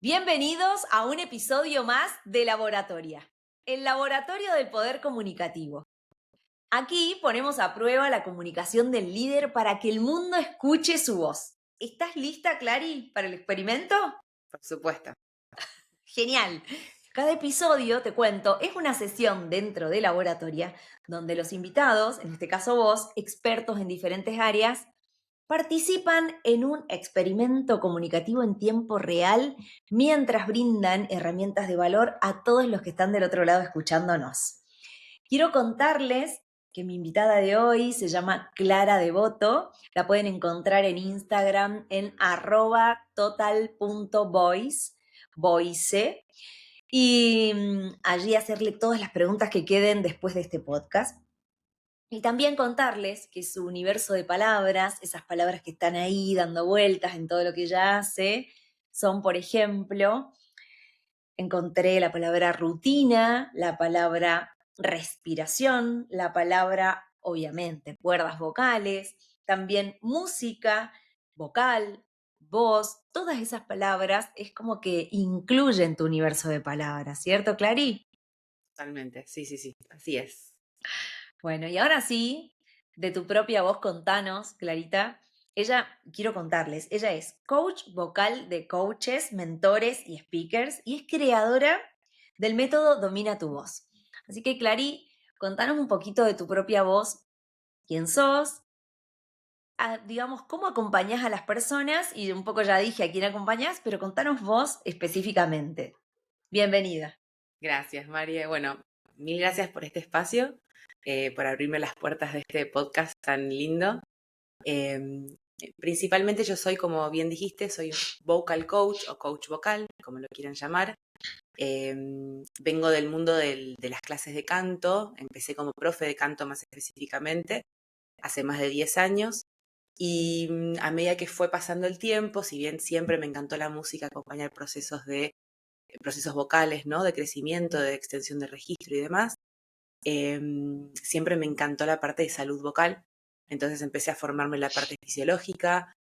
Bienvenidos a un episodio más de Laboratoria, el laboratorio del poder comunicativo. Aquí ponemos a prueba la comunicación del líder para que el mundo escuche su voz. ¿Estás lista, Clary, para el experimento? Por supuesto. Genial. Cada episodio, te cuento, es una sesión dentro de Laboratoria donde los invitados, en este caso vos, expertos en diferentes áreas, participan en un experimento comunicativo en tiempo real mientras brindan herramientas de valor a todos los que están del otro lado escuchándonos. Quiero contarles que mi invitada de hoy se llama Clara Devoto. La pueden encontrar en Instagram en @total.voice, voice, y allí hacerle todas las preguntas que queden después de este podcast. Y también contarles que su universo de palabras, esas palabras que están ahí dando vueltas en todo lo que ella hace, son, por ejemplo, encontré la palabra rutina, la palabra respiración, la palabra, obviamente, cuerdas vocales, también música, vocal, voz, todas esas palabras es como que incluyen tu universo de palabras, ¿cierto, Clary? Totalmente. Sí, así es. Bueno, y ahora sí, de tu propia voz, contanos, Clarita. Quiero contarles, ella es coach vocal de coaches, mentores y speakers y es creadora del método Domina tu voz. Así que, Clary, contanos un poquito de tu propia voz, quién sos, digamos, cómo acompañás a las personas y un poco ya dije a quién acompañás, pero contanos vos específicamente. Bienvenida. Gracias, María. Bueno, mil gracias por este espacio, por abrirme las puertas de este podcast tan lindo. Principalmente yo soy, como bien dijiste, soy vocal coach o coach vocal, como lo quieran llamar. Vengo del mundo de las clases de canto, empecé como profe de canto más específicamente, hace más de 10 años. Y a medida que fue pasando el tiempo, si bien siempre me encantó la música, acompañar procesos vocales, ¿no? De crecimiento, de extensión de registro y demás. Siempre me encantó la parte de salud vocal, entonces empecé a formarme en la parte fisiológica,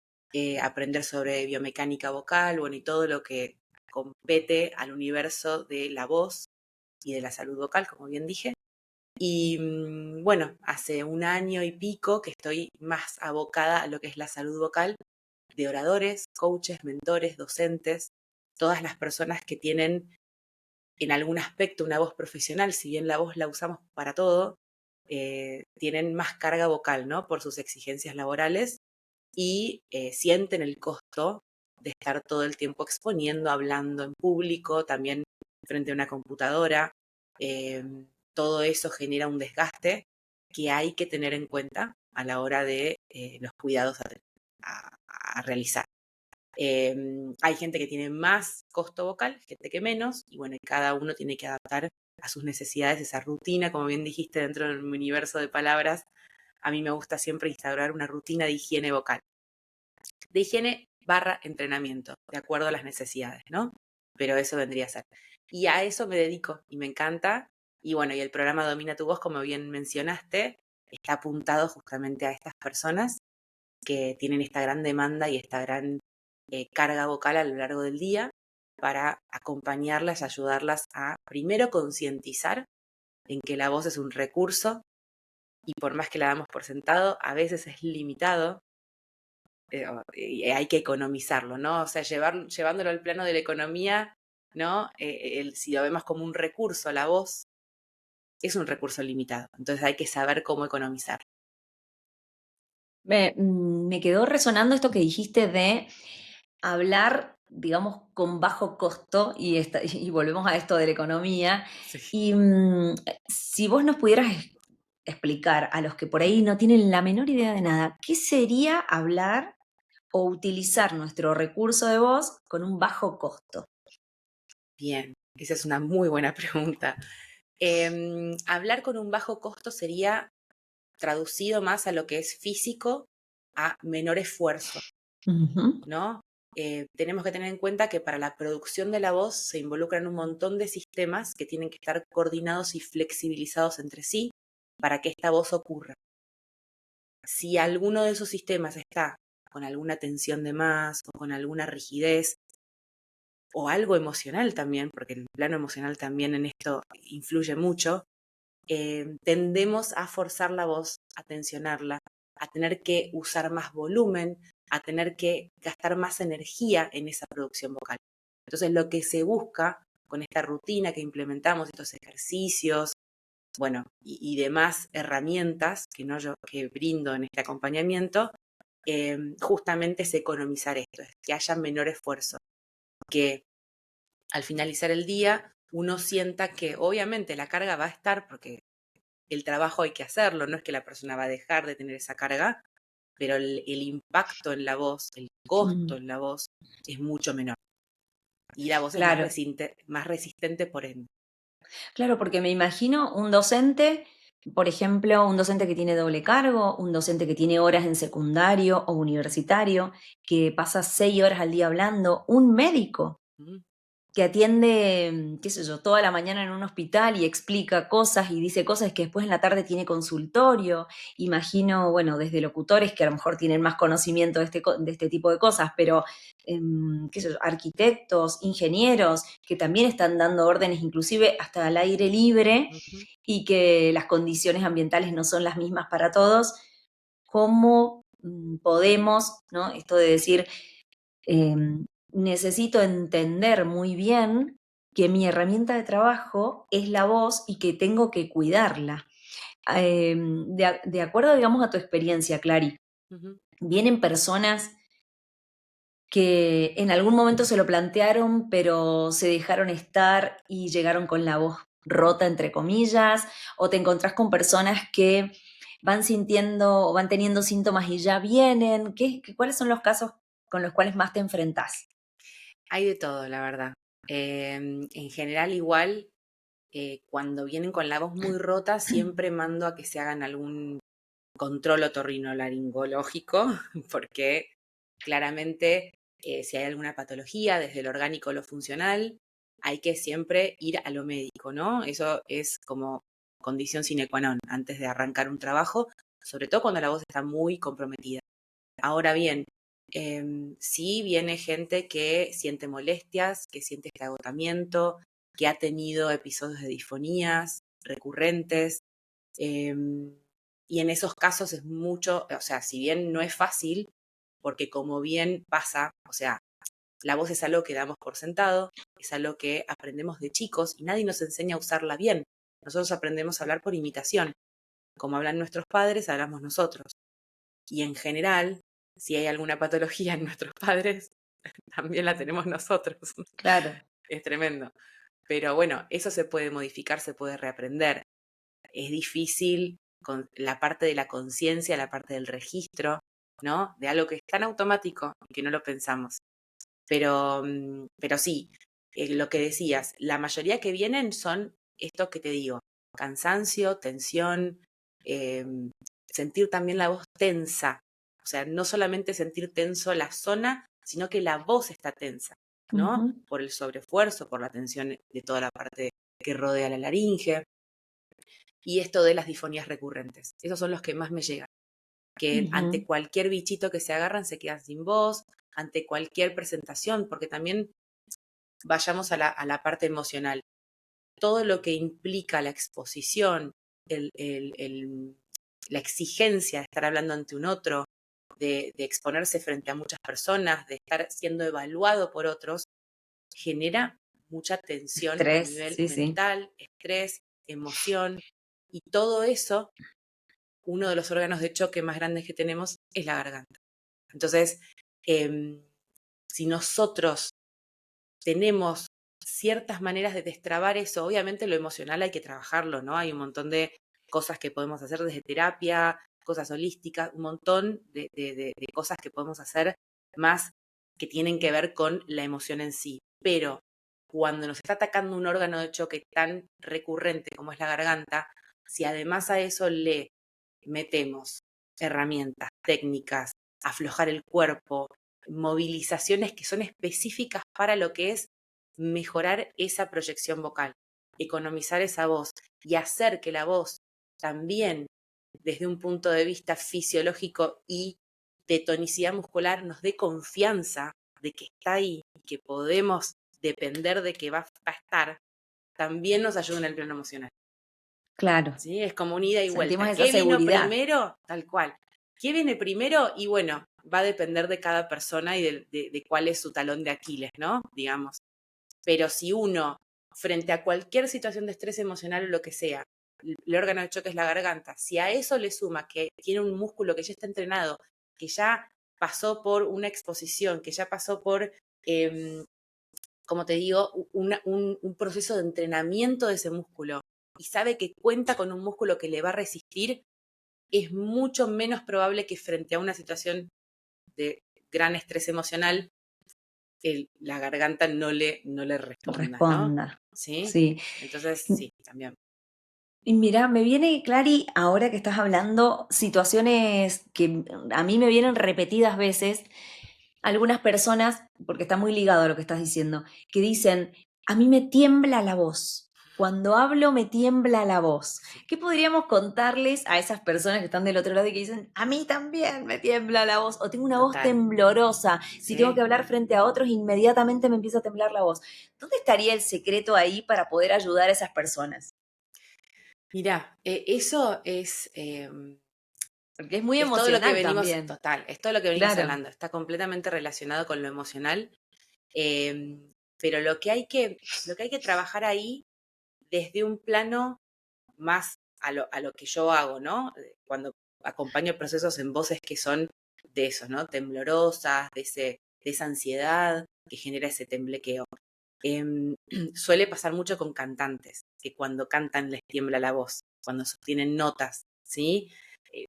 aprender sobre biomecánica vocal, bueno, y todo lo que compete al universo de la voz y de la salud vocal, como bien dije. Y bueno, hace un año y pico que estoy más abocada a lo que es la salud vocal de oradores, coaches, mentores, docentes, todas las personas que tienen en algún aspecto una voz profesional, si bien la voz la usamos para todo, tienen más carga vocal, ¿no? Por sus exigencias laborales y sienten el costo de estar todo el tiempo exponiendo, hablando en público, también frente a una computadora. Eh, Todo eso genera un desgaste que hay que tener en cuenta a la hora de los cuidados a realizar. Hay gente que tiene más costo vocal, gente que menos, y bueno, cada uno tiene que adaptar a sus necesidades esa rutina, como bien dijiste, dentro de mi universo de palabras, a mí me gusta siempre instaurar una rutina de higiene vocal, de higiene barra entrenamiento, de acuerdo a las necesidades, ¿no? Pero eso vendría a ser. Y a eso me dedico y me encanta. Y bueno, y el programa Domina tu voz, como bien mencionaste, está apuntado justamente a estas personas que tienen esta gran demanda y esta gran carga vocal a lo largo del día para acompañarlas, ayudarlas a primero concientizar en que la voz es un recurso y por más que la damos por sentado, a veces es limitado y hay que economizarlo, ¿no? O sea, llevándolo al plano de la economía, ¿no? Si lo vemos como un recurso, la voz es un recurso limitado, entonces hay que saber cómo economizar. Me quedó resonando esto que dijiste de hablar, digamos, con bajo costo y volvemos a esto de la economía. Sí. Y si vos nos pudieras explicar a los que por ahí no tienen la menor idea de nada, ¿qué sería hablar o utilizar nuestro recurso de voz con un bajo costo? Bien, esa es una muy buena pregunta. Hablar con un bajo costo sería traducido más a lo que es físico, a menor esfuerzo, Ujú. ¿no? Tenemos que tener en cuenta que para la producción de la voz se involucran un montón de sistemas que tienen que estar coordinados y flexibilizados entre sí para que esta voz ocurra. Si alguno de esos sistemas está con alguna tensión de más o con alguna rigidez, o algo emocional también, porque el plano emocional también en esto influye mucho, tendemos a forzar la voz, a tensionarla, a tener que usar más volumen, a tener que gastar más energía en esa producción vocal. Entonces, lo que se busca con esta rutina que implementamos, estos ejercicios, bueno, y demás herramientas que brindo en este acompañamiento, justamente es economizar esto, es que haya menor esfuerzo, que al finalizar el día uno sienta que obviamente la carga va a estar porque el trabajo hay que hacerlo, no es que la persona va a dejar de tener esa carga, pero el impacto en la voz, el costo en la voz es mucho menor. Y la voz es Claro, más resistente por ende. claro, porque me imagino un docente, por ejemplo, un docente que tiene doble cargo, un docente que tiene horas en secundario o universitario, que pasa 6 horas al día hablando, un médico Mm, que atiende, qué sé yo, toda la mañana en un hospital y explica cosas y dice cosas que después en la tarde tiene consultorio. Imagino, bueno, desde locutores que a lo mejor tienen más conocimiento de este tipo de cosas, pero, qué sé yo, arquitectos, ingenieros, que también están dando órdenes inclusive hasta al aire libre ujú. y que las condiciones ambientales no son las mismas para todos. ¿Cómo podemos, ¿no? Esto de decir, necesito entender muy bien que mi herramienta de trabajo es la voz y que tengo que cuidarla. De acuerdo, digamos, a tu experiencia, Clary, Ujú. vienen personas que en algún momento se lo plantearon, pero se dejaron estar y llegaron con la voz rota, entre comillas, o te encontrás con personas que van sintiendo o van teniendo síntomas y ya vienen. ¿Cuáles son los casos con los cuales más te enfrentás? Hay de todo, la verdad. En general, igual, cuando vienen con la voz muy rota, siempre mando a que se hagan algún control otorrinolaringológico, porque claramente si hay alguna patología, desde lo orgánico a lo funcional, hay que siempre ir a lo médico, ¿no? Eso es como condición sine qua non antes de arrancar un trabajo, sobre todo cuando la voz está muy comprometida. Ahora bien, sí viene gente que siente molestias, que siente este agotamiento, que ha tenido episodios de disfonías recurrentes, em, y en esos casos es mucho, o sea, si bien no es fácil, porque como bien pasa, o sea, la voz es algo que damos por sentado, es algo que aprendemos de chicos y nadie nos enseña a usarla bien. Nosotros aprendemos a hablar por imitación. Como hablan nuestros padres, hablamos nosotros. Y en general, si hay alguna patología en nuestros padres, también la tenemos nosotros. Claro. Es tremendo. Pero bueno, eso se puede modificar, se puede reaprender. Es difícil con la parte de la conciencia, la parte del registro, ¿no? De algo que es tan automático y que no lo pensamos. Pero sí, lo que decías, la mayoría que vienen son estos que te digo, cansancio, tensión, em, sentir también la voz tensa. O sea, no solamente sentir tenso la zona, sino que la voz está tensa, ¿no? Ujú, Por el sobreesfuerzo, por la tensión de toda la parte que rodea la laringe y esto de las disfonías recurrentes. Esos son los que más me llegan, que ante ujú. cualquier bichito que se agarran se quedan sin voz, ante cualquier presentación, porque también vayamos a la parte emocional. Todo lo que implica la exposición, el, el- el- la exigencia de estar hablando ante un otro, de exponerse frente a muchas personas, de estar siendo evaluado por otros, genera mucha tensión a Estrés, nivel sí, sí. mental, estrés, emoción, y todo eso, uno de los órganos de choque más grandes que tenemos es la garganta. Entonces, em, si nosotros tenemos ciertas maneras de destrabar eso, obviamente lo emocional hay que trabajarlo, ¿no? Hay un montón de cosas que podemos hacer desde terapia, cosas holísticas, un montón de cosas que podemos hacer más que tienen que ver con la emoción en sí. Pero cuando nos está atacando un órgano de choque tan recurrente como es la garganta, si además a eso le metemos herramientas, técnicas, aflojar el cuerpo, movilizaciones que son específicas para lo que es mejorar esa proyección vocal, economizar esa voz y hacer que la voz también desde un punto de vista fisiológico y de tonicidad muscular nos dé confianza de que está ahí y que podemos depender de que va a estar, también nos ayuda en el plano emocional. Claro. ¿Sí? Es como un ida y Sentimos vuelta. esa ¿Qué vino seguridad. primero? Tal cual. ¿Qué viene primero? Y bueno, va a depender de cada persona y de cuál es su talón de Aquiles, ¿no? Digamos. Pero si uno, frente a cualquier situación de estrés emocional o lo que sea, el órgano de choque es la garganta, si a eso le suma que tiene un músculo que ya está entrenado, que ya pasó por una exposición, que ya pasó por, como te digo, un proceso de entrenamiento de ese músculo y sabe que cuenta con un músculo que le va a resistir, es mucho menos probable que frente a una situación de gran estrés emocional, la garganta no le responda, ¿no? Responda. ¿Sí? Sí. Entonces, sí, también. Y mira, me viene, Clary, ahora que estás hablando, situaciones que a mí me vienen repetidas veces, algunas personas, porque está muy ligado a lo que estás diciendo, que dicen, a mí me tiembla la voz. Cuando hablo me tiembla la voz. Sí, ¿Qué podríamos contarles a esas personas que están del otro lado y que dicen, a mí también me tiembla la voz? O tengo una voz total. temblorosa. Si tengo que Sí. hablar frente a otros, inmediatamente me empieza a temblar la voz. ¿Dónde estaría el secreto ahí para poder ayudar a esas personas? Mirá, eso Porque es muy es todo lo que emocional venimos, también. total, es todo lo que venimos Claro, hablando, está completamente relacionado con lo emocional, pero lo que hay que trabajar ahí desde un plano más a lo que yo hago, ¿no? Cuando acompaño procesos en voces que son de esos, ¿no? Temblorosas, de esa ansiedad que genera ese temblequeo. Suele pasar mucho con cantantes, que cuando cantan les tiembla la voz, cuando sostienen notas, ¿sí?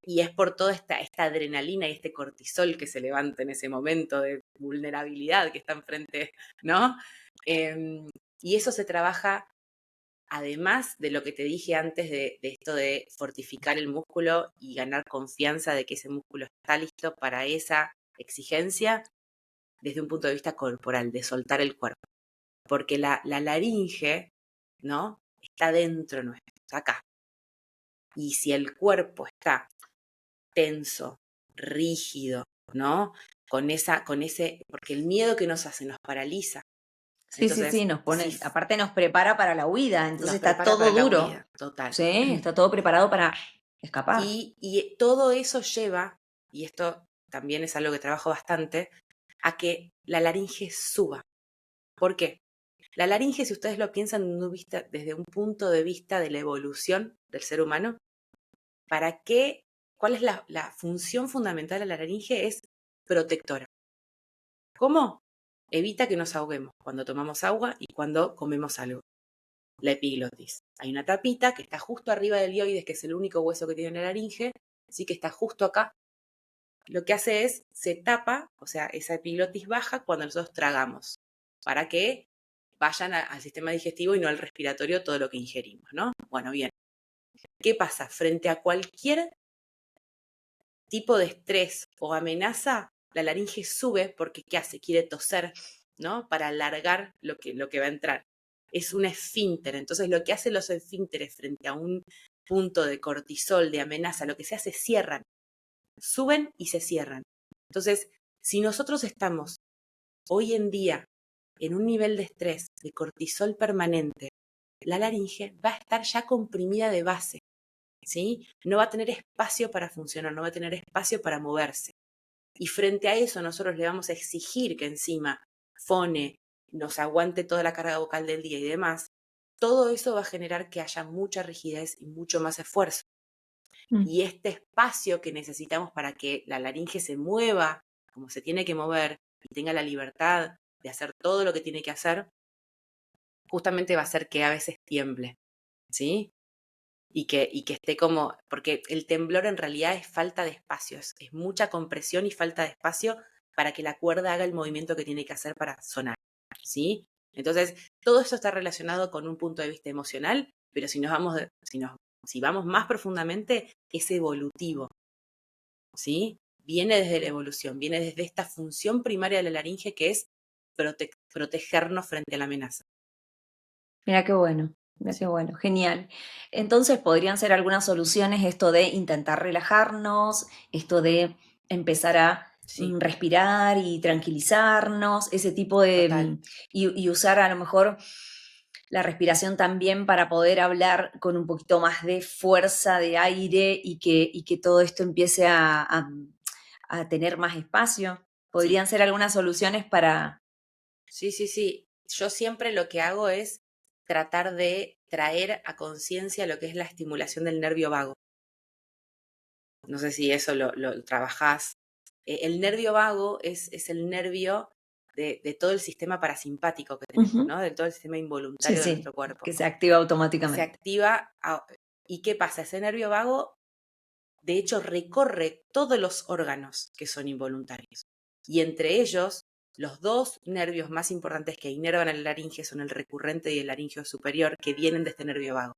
Y es por toda esta adrenalina y este cortisol que se levanta en ese momento de vulnerabilidad que está enfrente, ¿no? Em, y eso se trabaja, además de lo que te dije antes de esto de fortificar el músculo y ganar confianza de que ese músculo está listo para esa exigencia, desde un punto de vista corporal, de soltar el cuerpo. Porque la laringe, ¿no? Está dentro nuestro, está acá. Y si el cuerpo está tenso, rígido, ¿no? Porque el miedo que nos hace nos paraliza. sí, sí, Entonces, sí, nos si pone, aparte nos prepara para la huida, entonces nos está prepara todo para la duro, huida, total. ¿sí? Está todo preparado para escapar. Y todo eso lleva, y esto también es algo que trabajo bastante, a que la laringe suba. ¿Por qué? La laringe, si ustedes lo piensan desde un punto de vista de la evolución del ser humano, ¿para qué? ¿Cuál es la función fundamental de la laringe? Es protectora. ¿Cómo? Evita que nos ahoguemos cuando tomamos agua y cuando comemos algo. La epiglotis. Hay una tapita que está justo arriba del hioides, que es el único hueso que tiene la laringe, así que está justo acá. Lo que hace es, se tapa, o sea, esa epiglotis baja cuando nosotros tragamos, para que vayan al sistema digestivo y no al respiratorio todo lo que ingerimos, ¿no? Bueno, bien. ¿Qué pasa? Frente a cualquier tipo de estrés o amenaza, la laringe sube porque ¿qué hace? Quiere toser, ¿no? Para alargar lo que va a entrar. Es un esfínter. Entonces, lo que hacen los esfínteres frente a un punto de cortisol, de amenaza, lo que se hace, cierran, suben y se cierran. Entonces, si nosotros estamos hoy en día en un nivel de estrés, de cortisol permanente, la laringe va a estar ya comprimida de base. ¿Sí? No va a tener espacio para funcionar, no va a tener espacio para moverse. Y frente a eso nosotros le vamos a exigir que encima fone, nos aguante toda la carga vocal del día y demás. Todo eso va a generar que haya mucha rigidez y mucho más esfuerzo. Mm. Y este espacio que necesitamos para que la laringe se mueva como se tiene que mover y tenga la libertad de hacer todo lo que tiene que hacer, justamente va a hacer que a veces tiemble, ¿sí? Y que esté como, porque el temblor en realidad es falta de espacio, es mucha compresión y falta de espacio para que la cuerda haga el movimiento que tiene que hacer para sonar, ¿sí? Entonces, todo eso está relacionado con un punto de vista emocional, pero si vamos más profundamente, es evolutivo, ¿sí? Viene desde la evolución, viene desde esta función primaria de la laringe que es protegernos frente a la amenaza. Mira qué Sí. bueno, genial. Entonces podrían ser algunas soluciones esto de intentar relajarnos, esto de empezar a Sí, respirar y tranquilizarnos, ese tipo de, total. y usar a lo mejor la respiración también para poder hablar con un poquito más de fuerza de aire y que todo esto empiece a tener más espacio. Sí, Podrían ser algunas soluciones para... sí, sí, sí. Yo siempre lo que hago es tratar de traer a conciencia lo que es la estimulación del nervio vago. No sé si eso lo trabajás. El nervio vago es el nervio de todo el sistema parasimpático que tenemos, Ujú. ¿no? De todo el sistema Sí, involuntario de sí, nuestro cuerpo. que se activa Se automáticamente. activa. ¿Y qué pasa? Ese nervio vago, de hecho, recorre todos los órganos que son involuntarios. Y entre ellos, los dos nervios más importantes que inervan a la laringe son el recurrente y el laringeo superior, que vienen de este nervio vago.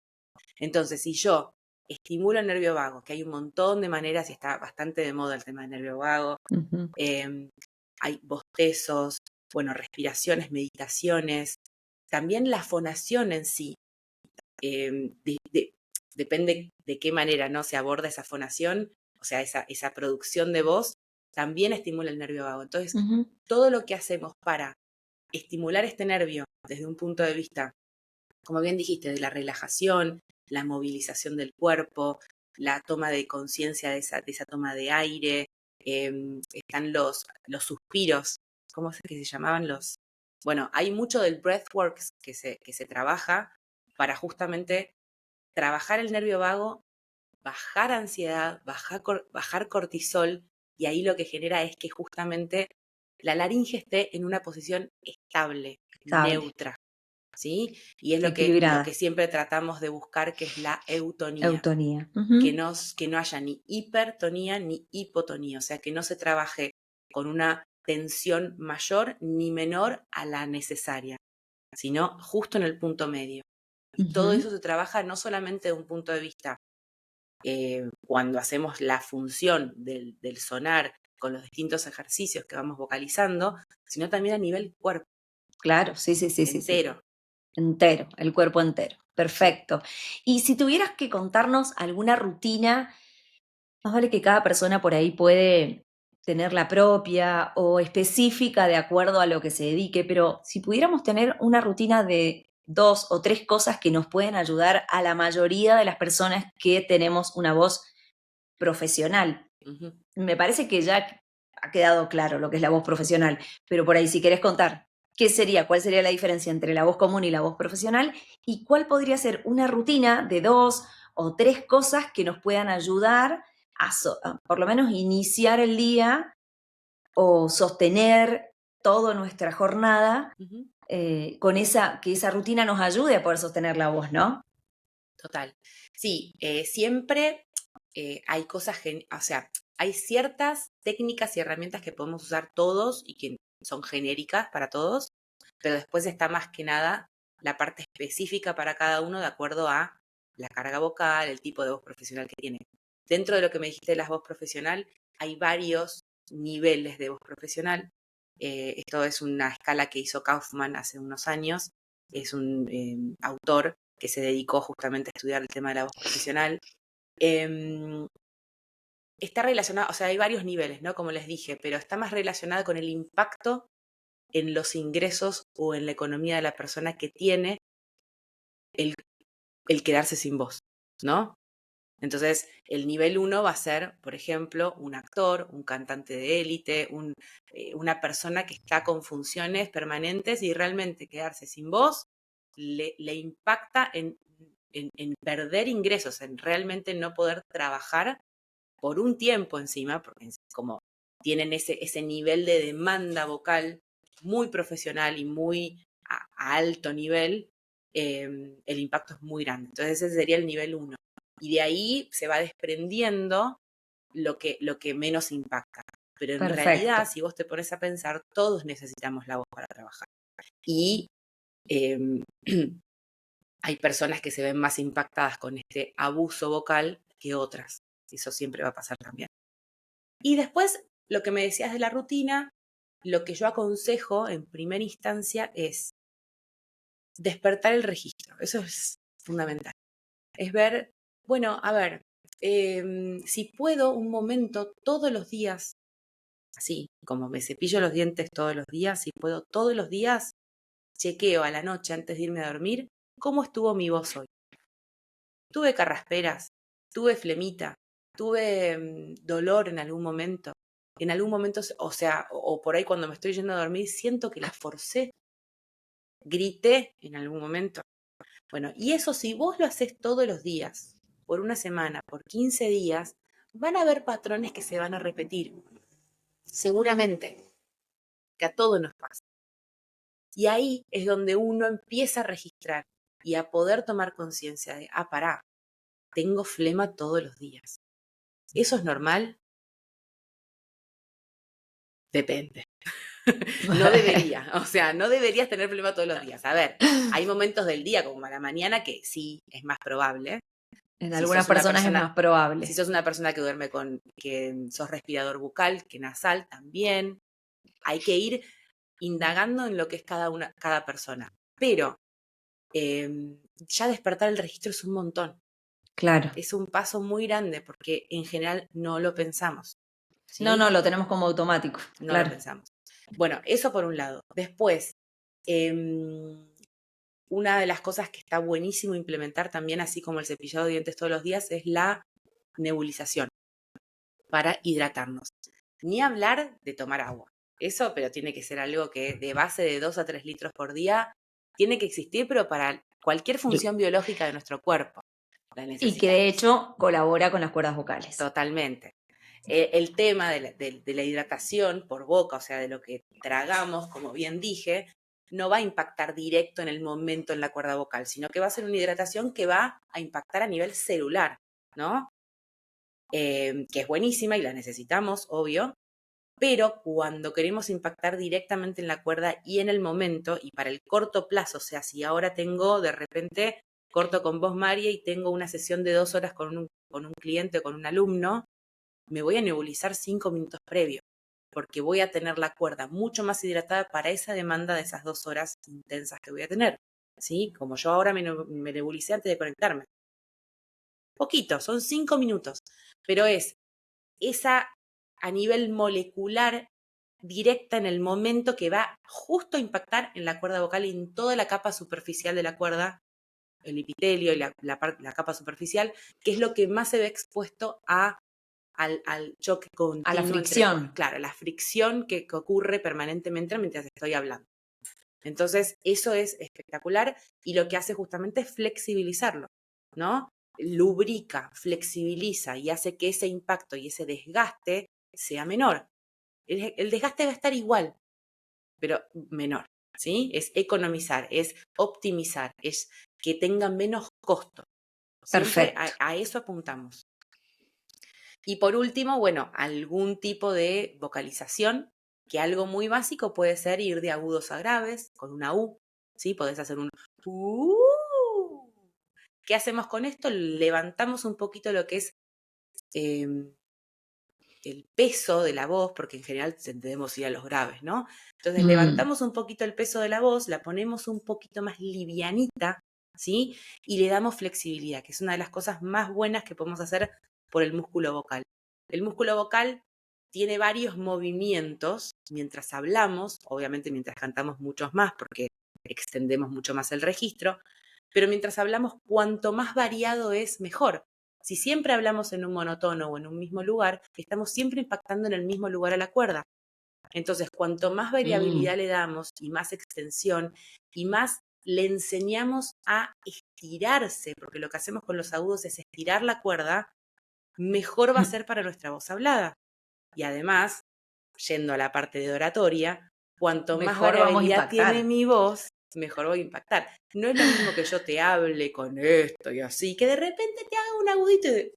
Entonces, si yo estimulo el nervio vago, que hay un montón de maneras y está bastante de moda el tema del nervio vago, Ujú. eh, hay bostezos, bueno, respiraciones, meditaciones, también la fonación en sí, eh, de- de- depende de qué manera no se aborda esa fonación, o sea, esa producción de voz, también estimula el nervio vago. Entonces, Ujú. todo lo que hacemos para estimular este nervio desde un punto de vista, como bien dijiste, de la relajación, la movilización del cuerpo, la toma de conciencia de esa toma de aire, están los suspiros, ¿cómo es que se llamaban los? Bueno, hay mucho del breathwork que se trabaja para justamente trabajar el nervio vago, bajar ansiedad, bajar cortisol, y ahí lo que genera es que justamente la laringe esté en una posición estable, Estable, neutra. ¿Sí? Y es lo que equilibrada, siempre tratamos de buscar, que es la eutonía, eutonía. que no haya ni hipertonía ni hipotonía, o sea, que no se trabaje con una tensión mayor ni menor a la necesaria, sino justo en el punto medio. Y todo Ujú. eso se trabaja no solamente de un punto de vista cuando hacemos la función del sonar con los distintos ejercicios que vamos vocalizando, sino también a nivel cuerpo Claro, sí, sí, sí, sí, sí. entero. Entero, el cuerpo entero. Sí. Perfecto. Y si tuvieras que contarnos alguna rutina, más vale que cada persona por ahí puede tener la propia o específica de acuerdo a lo que se dedique, pero si pudiéramos tener una rutina de 2 o 3 cosas que nos pueden ayudar a la mayoría de las personas que tenemos una voz profesional. Ujú. Me parece que ya ha quedado claro lo que es la voz profesional, pero por ahí si querés contar, ¿qué sería? ¿Cuál sería la diferencia entre la voz común y la voz profesional? ¿Y cuál podría ser una rutina de 2 o 3 cosas que nos puedan ayudar a por lo menos iniciar el día o sostener toda nuestra jornada Ujú. con que esa rutina nos ayude a poder sostener la voz, ¿no? Total. Sí, siempre hay cosas, o sea, hay ciertas técnicas y herramientas que podemos usar todos y que son genéricas para todos, pero después está más que nada la parte específica para cada uno de acuerdo a la carga vocal, el tipo de voz profesional que tiene. Dentro de lo que me dijiste de la voz profesional, hay varios niveles de voz profesional. Esto es una escala que hizo Kaufman hace unos años. Es un autor que se dedicó justamente a estudiar el tema de la voz profesional. Em, Está relacionado, o sea, hay varios niveles, ¿no? Como les dije, pero está más relacionada con el impacto en los ingresos o en la economía de la persona que tiene el, el quedarse sin voz, ¿no? Entonces, el nivel uno va a ser, por ejemplo, un actor, un cantante de élite, una persona que está con funciones permanentes y realmente quedarse sin voz le impacta en perder ingresos, en realmente no poder trabajar por un tiempo encima, porque como tienen ese nivel de demanda vocal muy profesional y muy a alto nivel, el impacto es muy grande. Entonces ese sería el nivel uno. Y de ahí se va desprendiendo lo que menos impacta. Pero en Perfecto, realidad, si vos te pones a pensar, todos necesitamos la voz para trabajar. Y eh, hay personas que se ven más impactadas con este abuso vocal que otras. Eso siempre va a pasar también. Y después, lo que me decías de la rutina, lo que yo aconsejo en primera instancia es despertar el registro. Eso es fundamental. Es ver, bueno, a ver, si puedo un momento todos los días así, como me cepillo los dientes todos los días y puedo todos los días, chequeo a la noche antes de irme a dormir cómo estuvo mi voz hoy. Tuve carrasperas, tuve flemita, tuve dolor en algún momento, o sea, o por ahí cuando me estoy yendo a dormir siento que la forcé, grité en algún momento. Bueno, y eso si vos lo haces todos los días, por una semana, por 15 días, van a haber patrones que se van a repetir. Seguramente, que a todos nos pasa. Y ahí es donde uno empieza a registrar y a poder tomar conciencia de, pará, tengo flema todos los días. ¿Eso es normal? Depende. No debería, o sea, no deberías tener flema todos los días. A ver, hay momentos del día, como a la mañana, que sí es más probable. En Si algunas sos una personas es persona, más probable. si sos una persona que duerme que sos respirador bucal, que nasal, también. Hay que ir indagando en lo que es cada persona. Pero ya despertar el registro es un montón. Claro. Es un paso muy grande porque en general no lo pensamos. No, ¿Sí? lo tenemos como automático. No lo Claro. pensamos. Bueno, eso por un lado. Después, una de las cosas que está buenísimo implementar también, así como el cepillado de dientes todos los días, es la nebulización para hidratarnos. Ni hablar de tomar agua. Eso, pero tiene que ser algo que de base de 2 a 3 litros por día tiene que existir, pero para cualquier función biológica de nuestro cuerpo la Y que de necesitamos. hecho colabora con las cuerdas vocales. Totalmente. El tema de la hidratación por boca, o sea, de lo que tragamos, como bien dije, no va a impactar directo en el momento en la cuerda vocal, sino que va a ser una hidratación que va a impactar a nivel celular, ¿no? Que es buenísima y la necesitamos, obvio, pero cuando queremos impactar directamente en la cuerda y en el momento y para el corto plazo, o sea, si ahora tengo de repente, corto con vos, María, y tengo una sesión de 2 horas con un cliente o con un alumno, me voy a nebulizar 5 minutos previo, porque voy a tener la cuerda mucho más hidratada para esa demanda de esas 2 horas intensas que voy a tener, ¿sí? Como yo ahora me nebulicé antes de conectarme. Poquito, son 5 minutos, pero es esa a nivel molecular directa en el momento que va justo a impactar en la cuerda vocal y en toda la capa superficial de la cuerda, el epitelio y la capa superficial, que es lo que más se ve expuesto al choque continuo. A la fricción. Claro, la fricción que ocurre permanentemente mientras estoy hablando. Entonces, eso es espectacular y lo que hace justamente es flexibilizarlo, ¿no? Lubrica, flexibiliza y hace que ese impacto y ese desgaste sea menor. El desgaste va a estar igual, pero menor, ¿sí? Es economizar, es optimizar, es que tenga menos costo. Siempre Perfecto. a eso apuntamos. Y por último, bueno, algún tipo de vocalización, que algo muy básico puede ser ir de agudos a graves con una U, ¿sí? Podés hacer un ¿Qué hacemos con esto? Levantamos un poquito lo que es el peso de la voz, porque en general tendemos ir a los graves, ¿no? Entonces levantamos un poquito el peso de la voz, la ponemos un poquito más livianita, ¿sí? Y le damos flexibilidad, que es una de las cosas más buenas que podemos hacer por el músculo vocal. El músculo vocal tiene varios movimientos mientras hablamos, obviamente mientras cantamos muchos más, porque extendemos mucho más el registro, pero mientras hablamos, cuanto más variado es, mejor. Si siempre hablamos en un monotono o en un mismo lugar, estamos siempre impactando en el mismo lugar a la cuerda. Entonces, cuanto más variabilidad le damos y más extensión y más le enseñamos a estirarse, porque lo que hacemos con los agudos es estirar la cuerda, mejor va a ser para nuestra voz hablada. Y además, yendo a la parte de oratoria, cuanto más Mejor vamos a variabilidad tiene impactar. mi voz, mejor voy a impactar. No es lo mismo que yo te hable con esto y así, que de repente te haga un agudito y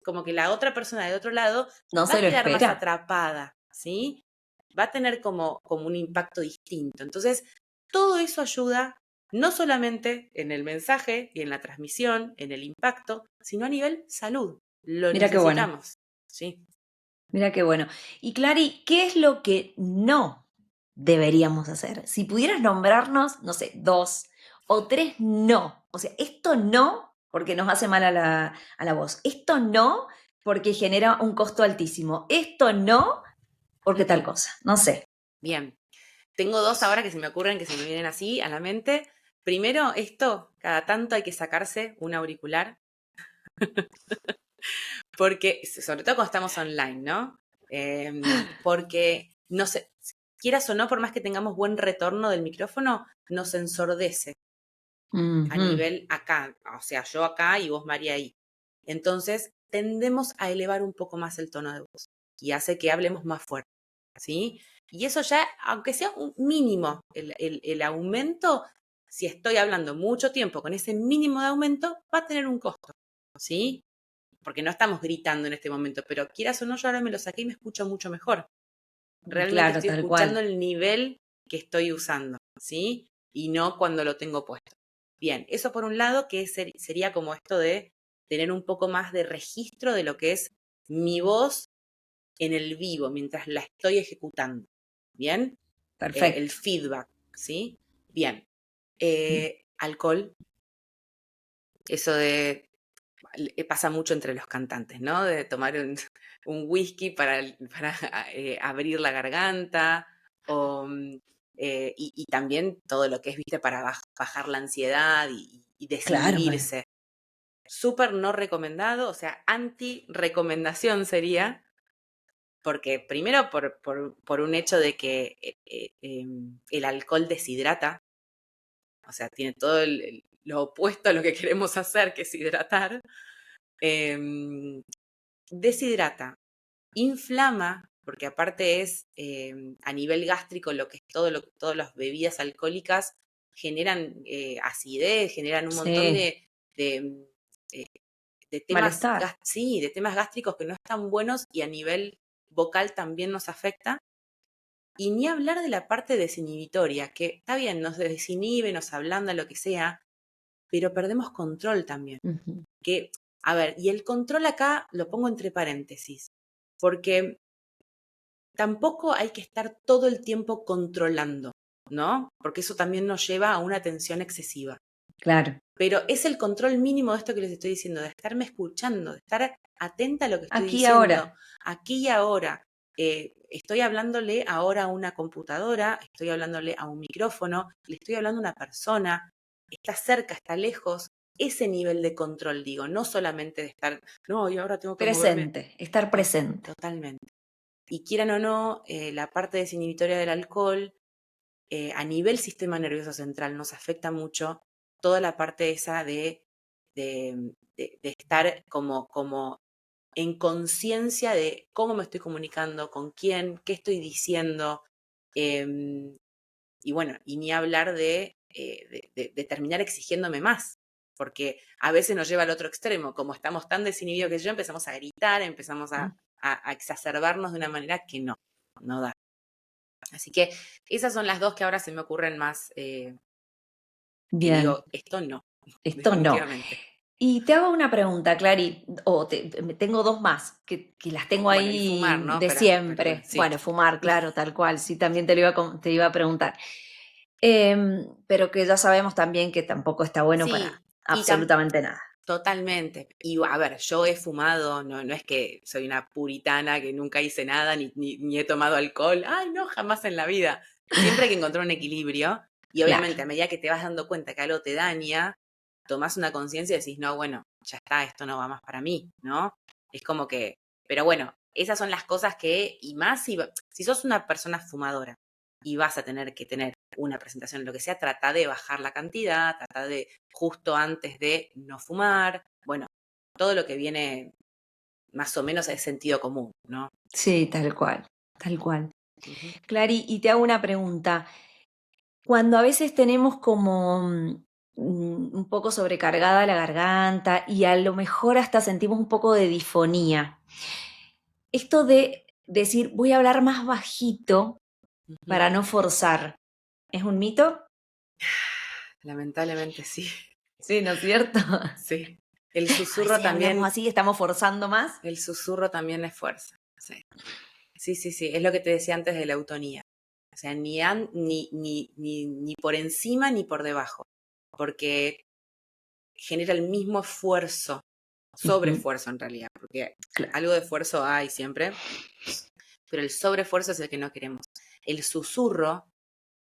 como que la otra persona de otro lado No va se a lo quedar más espera. atrapada, ¿sí? Va a tener como un impacto distinto. Entonces, todo eso ayuda no solamente en el mensaje y en la transmisión, en el impacto, sino a nivel salud. Lo Mira qué bueno. necesitamos, ¿sí? Mira qué bueno. Y Clary, ¿qué es lo que no deberíamos hacer? Si pudieras nombrarnos, no sé, 2 o 3 no. O sea, esto no porque nos hace mal a la voz. Esto no porque genera un costo altísimo. Esto no porque tal cosa, no sé. Bien. Tengo dos ahora que se me ocurren, que se me vienen así a la mente. Primero, esto, cada tanto hay que sacarse un auricular, porque, sobre todo cuando estamos online, ¿no? Porque, no sé, quieras o no, por más que tengamos buen retorno del micrófono, nos ensordece a Ujú. nivel acá, o sea, yo acá y vos, María, ahí. Entonces, tendemos a elevar un poco más el tono de voz y hace que hablemos más fuerte, ¿sí? Y eso ya, aunque sea un mínimo, el aumento, si estoy hablando mucho tiempo con ese mínimo de aumento, va a tener un costo, ¿sí? Porque no estamos gritando en este momento, pero quieras o no, yo ahora me lo saqué y me escucho mucho mejor. Realmente Claro, estoy tal escuchando cual. el nivel que estoy usando, ¿sí? Y no cuando lo tengo puesto. Bien, eso por un lado, que sería como esto de tener un poco más de registro de lo que es mi voz en el vivo, mientras la estoy ejecutando. ¿Bien? El Perfecto. feedback, ¿sí? Bien. Alcohol, eso de pasa mucho entre los cantantes, ¿no? De tomar un whisky para abrir la garganta o, y también todo lo que es, viste, para bajar la ansiedad y Claro, bueno. desinhibirse. Súper no recomendado, o sea, anti-recomendación sería, porque primero por un hecho de que el alcohol deshidrata, o sea, tiene todo lo opuesto a lo que queremos hacer, que es hidratar. Em, Deshidrata, inflama, porque aparte es a nivel gástrico lo que es todas las bebidas alcohólicas generan acidez, generan un montón Sí, de, eh, de temas, malestar. sí, de temas gástricos que no están buenos y a nivel vocal también nos afecta. Y ni hablar de la parte desinhibitoria, que está bien, nos desinhibe, nos ablanda, lo que sea, pero perdemos control también. Ujú. Que, a ver, y el control acá lo pongo entre paréntesis, porque tampoco hay que estar todo el tiempo controlando, ¿no? Porque eso también nos lleva a una tensión excesiva. Claro. Pero es el control mínimo de esto que les estoy diciendo, de estarme escuchando, de estar atenta a lo que estoy Aquí y diciendo, ahora. aquí y ahora. Estoy hablándole ahora a una computadora, estoy hablándole a un micrófono, le estoy hablando a una persona, está cerca, está lejos. Ese nivel de control, digo, no solamente de estar, no, y ahora tengo que moverme. Presente, estar presente. Totalmente. Y quieran o no, la parte desinhibitoria del alcohol, a nivel sistema nervioso central, nos afecta mucho toda la parte esa de estar como en conciencia de cómo me estoy comunicando, con quién, qué estoy diciendo. em, y bueno, y ni hablar de terminar exigiéndome más, porque a veces nos lleva al otro extremo, como estamos tan desinhibidos que yo, empezamos a gritar, empezamos Mm. a exacerbarnos de una manera que no da. Así que esas son las dos que ahora se me ocurren más, que Bien, digo, esto no, esto no. definitivamente. Y te hago una pregunta, Clary, tengo dos más, que las tengo Bueno, y fumar, ahí ¿no? de Pero bueno, siempre. sí. Bueno, fumar, claro, tal cual, sí, también te iba a preguntar. Pero que ya sabemos también que tampoco está bueno para Sí, y absolutamente nada. totalmente. Y a ver, yo he fumado, no es que soy una puritana que nunca hice nada, ni he tomado alcohol. Ay, no, jamás en la vida. Siempre hay que encontrar un equilibrio. Y Claro, obviamente, a medida que te vas dando cuenta que algo te daña, tomás una conciencia y decís, no, bueno, ya está, esto no va más para mí, ¿no? Es como que, pero bueno, esas son las cosas que, y más si sos una persona fumadora y vas a tener que tener una presentación, lo que sea, trata de bajar la cantidad, trata de justo antes de no fumar, bueno, todo lo que viene más o menos es sentido común, ¿no? sí, tal cual, tal cual. Ujú. Clary, y te hago una pregunta. Cuando a veces tenemos como un poco sobrecargada la garganta y a lo mejor hasta sentimos un poco de disfonía, esto de decir voy a hablar más bajito Ujú. para no forzar, ¿es un mito? Lamentablemente sí, Sí, ¿no es cierto? sí. A veces hablamos así y estamos forzando más. El susurro también es fuerza. Sí. Sí, sí, sí, es lo que te decía antes de la eutonía. O sea, ni por encima ni por debajo, porque genera el mismo esfuerzo, Ujú, sobreesfuerzo en realidad, porque claro. algo de esfuerzo hay siempre, pero el sobreesfuerzo es el que no queremos. El susurro,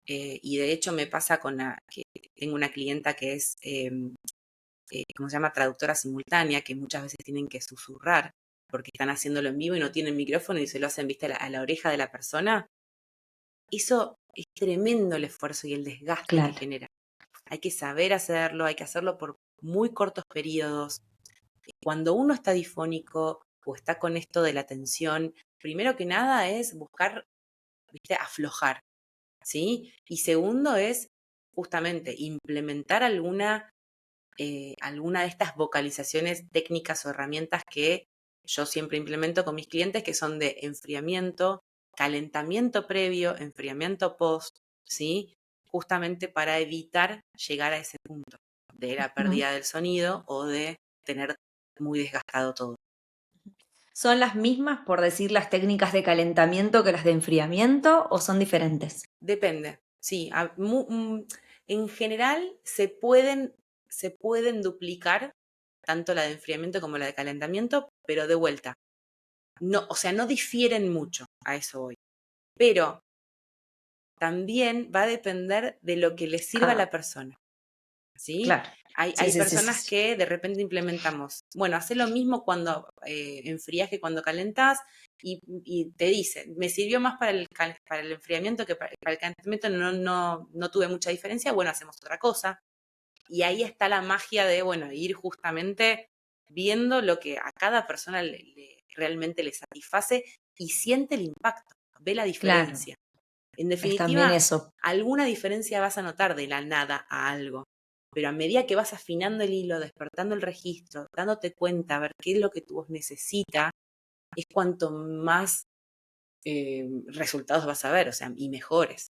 y de hecho me pasa que tengo una clienta que es, ¿cómo se llama? Traductora simultánea, que muchas veces tienen que susurrar porque están haciéndolo en vivo y no tienen micrófono y se lo hacen, viste, a la oreja de la persona. Eso es tremendo el esfuerzo y el desgaste que Claro. genera. Hay que saber hacerlo, hay que hacerlo por muy cortos periodos. Cuando uno está difónico o está con esto de la tensión, primero que nada es buscar, viste, aflojar, ¿sí? Y segundo es justamente implementar alguna de estas vocalizaciones técnicas o herramientas que yo siempre implemento con mis clientes, que son de enfriamiento, calentamiento previo, enfriamiento post, ¿sí? Justamente para evitar llegar a ese punto de la pérdida del sonido o de tener muy desgastado todo. ¿Son las mismas, por decir, las técnicas de calentamiento que las de enfriamiento o son diferentes? Depende, sí. En general se pueden duplicar tanto la de enfriamiento como la de calentamiento, pero de vuelta. No, o sea, no difieren mucho, a eso voy. Pero también va a depender de lo que le sirva a Ah, la persona, ¿sí? claro. Sí, Hay sí, sí, sí, personas sí. que de repente implementamos, bueno, hace lo mismo cuando enfrías que cuando calentás y te dice, me sirvió más para el enfriamiento que para el calentamiento, no tuve mucha diferencia, bueno, hacemos otra cosa. Y ahí está la magia de, bueno, ir justamente viendo lo que a cada persona realmente le satisface y siente el impacto, ve la Claro, diferencia. En es también definitiva, eso. alguna diferencia vas a notar de la nada a algo, pero a medida que vas afinando el hilo, despertando el registro, dándote cuenta, a ver qué es lo que tu voz necesita, es cuanto más resultados vas a ver, o sea, y mejores.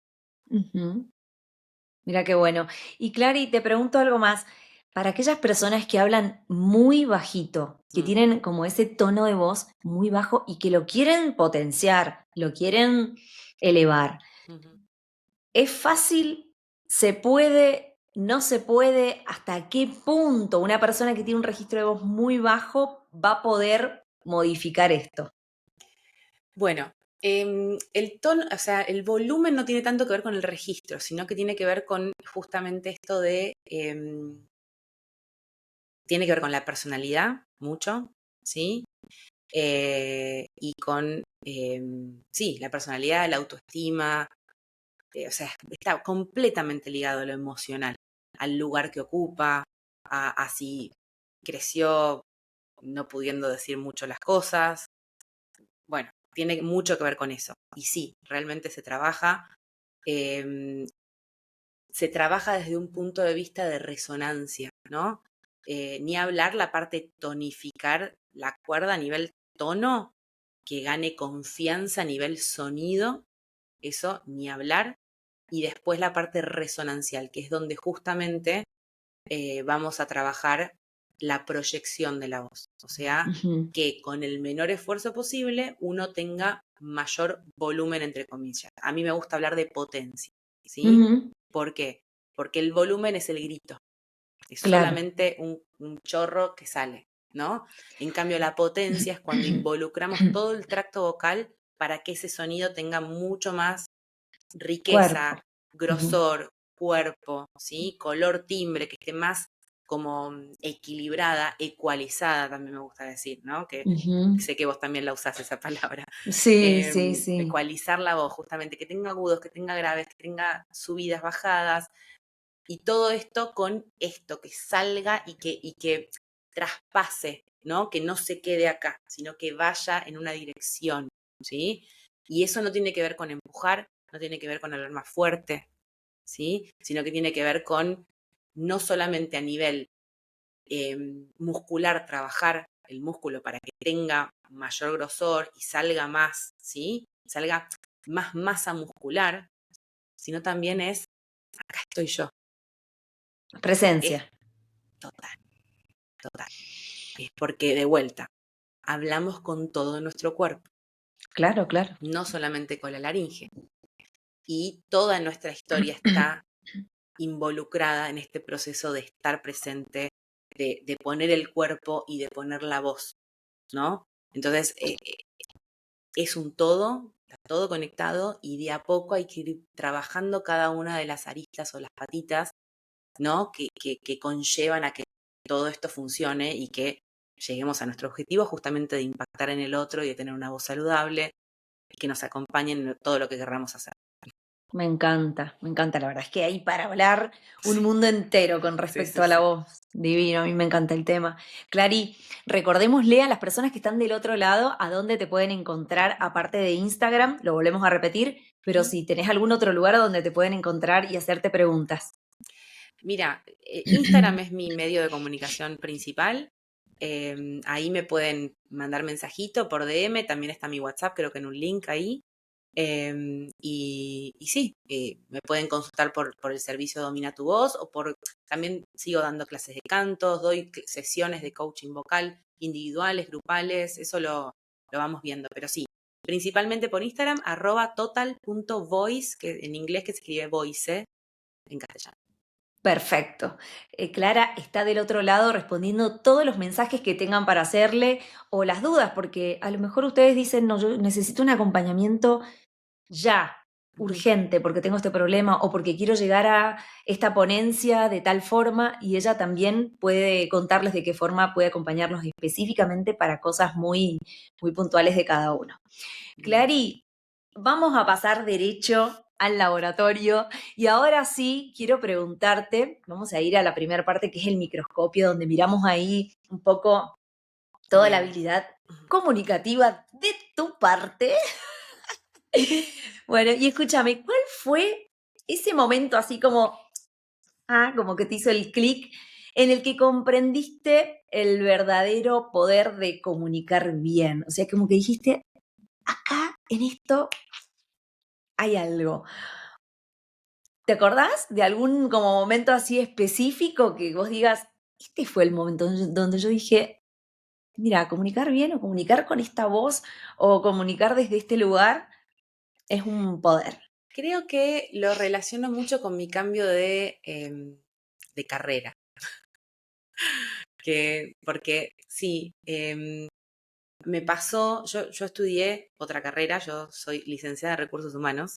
Ujú. Mira qué bueno. Y Clary, te pregunto algo más. Para aquellas personas que hablan muy bajito, que Mm, tienen como ese tono de voz muy bajo y que lo quieren potenciar, lo quieren elevar, ujú. ¿es fácil? ¿Se puede? ¿No se puede? ¿Hasta qué punto una persona que tiene un registro de voz muy bajo va a poder modificar esto? Bueno, el tono, o sea, el volumen no tiene tanto que ver con el registro, sino que tiene que ver con justamente esto de, tiene que ver con la personalidad, mucho, ¿sí? Y con, sí, la personalidad, la autoestima, o sea, está completamente ligado a lo emocional, al lugar que ocupa, a si creció no pudiendo decir mucho las cosas. Bueno, tiene mucho que ver con eso. Y sí, realmente em, se trabaja desde un punto de vista de resonancia, ¿no? Ni hablar la parte tonificar la cuerda a nivel tono, que gane confianza a nivel sonido, eso ni hablar. Y después la parte resonancial, que es donde justamente vamos a trabajar la proyección de la voz. O sea, Ujú, que con el menor esfuerzo posible uno tenga mayor volumen, entre comillas. A mí me gusta hablar de potencia, ¿sí? ujú, ¿Por qué? Porque el volumen es el grito, es claro. solamente un chorro que sale, ¿no? En cambio, la potencia es cuando involucramos todo el tracto vocal para que ese sonido tenga mucho más Cuerpo. riqueza, Ujú, grosor, cuerpo, ¿sí? Color, timbre, que esté más como equilibrada, ecualizada, también me gusta decir, ¿no? Que ujú. sé que vos también la usás esa palabra. Sí, sí, sí. Ecualizar la voz, justamente, que tenga agudos, que tenga graves, que tenga subidas, bajadas, y todo esto con esto, que salga y que traspase, ¿no? Que no se quede acá, sino que vaya en una dirección, ¿sí? Y eso no tiene que ver con empujar, no tiene que ver con hablar más fuerte, ¿sí? Sino que tiene que ver con no solamente a nivel muscular trabajar el músculo para que tenga mayor grosor y salga más, ¿sí? Salga más masa muscular, sino también es, acá estoy yo, Presencia. es total, total. Es porque de vuelta, hablamos con todo nuestro cuerpo, Claro, claro. no solamente con la laringe. Y toda nuestra historia está involucrada en este proceso de estar presente, de poner el cuerpo y de poner la voz, ¿no? Entonces, es un todo está todo conectado y de a poco hay que ir trabajando cada una de las aristas o las patitas, ¿no? Que conllevan a que todo esto funcione y que lleguemos a nuestro objetivo justamente de impactar en el otro y de tener una voz saludable y que nos acompañen en todo lo que querramos hacer. Me encanta, la verdad es que hay para hablar un Sí, mundo entero con sí, respecto sí, a la sí. voz. Divino, a mí me encanta el tema. Clary, recordémosle a las personas que están del otro lado a dónde te pueden encontrar, aparte de Instagram, lo volvemos a repetir, pero si tenés algún otro lugar donde te pueden encontrar y hacerte preguntas. Mira, Instagram es mi medio de comunicación principal. Ahí me pueden mandar mensajito por DM, también está mi WhatsApp, creo que en un link ahí. Y sí, me pueden consultar por el servicio Domina tu Voz o también sigo dando clases de cantos, doy sesiones de coaching vocal individuales, grupales, eso lo vamos viendo, pero sí, principalmente por Instagram, @total.voice, que en inglés que se escribe voice, en castellano. Perfecto. Clara está del otro lado respondiendo todos los mensajes que tengan para hacerle o las dudas, porque a lo mejor ustedes dicen, no, yo necesito un acompañamiento ya, Ujú. urgente, porque tengo este problema o porque quiero llegar a esta ponencia de tal forma y ella también puede contarles de qué forma puede acompañarnos específicamente para cosas muy, muy puntuales de cada uno. Bien. Clary, vamos a pasar derecho al laboratorio y ahora sí quiero preguntarte, vamos a ir a la primera parte que es el microscopio, donde miramos ahí un poco toda la Bien. habilidad comunicativa de tu parte. Bueno, y escúchame, ¿cuál fue ese momento así como, como que te hizo el clic en el que comprendiste el verdadero poder de comunicar bien? O sea, como que dijiste, acá en esto hay algo. ¿Te acordás de algún como momento así específico que vos digas, este fue el momento donde yo dije, mira, comunicar bien o comunicar con esta voz o comunicar desde este lugar es un poder? Creo que lo relaciono mucho con mi cambio de carrera, porque sí, me pasó, yo estudié otra carrera, yo soy licenciada en recursos humanos,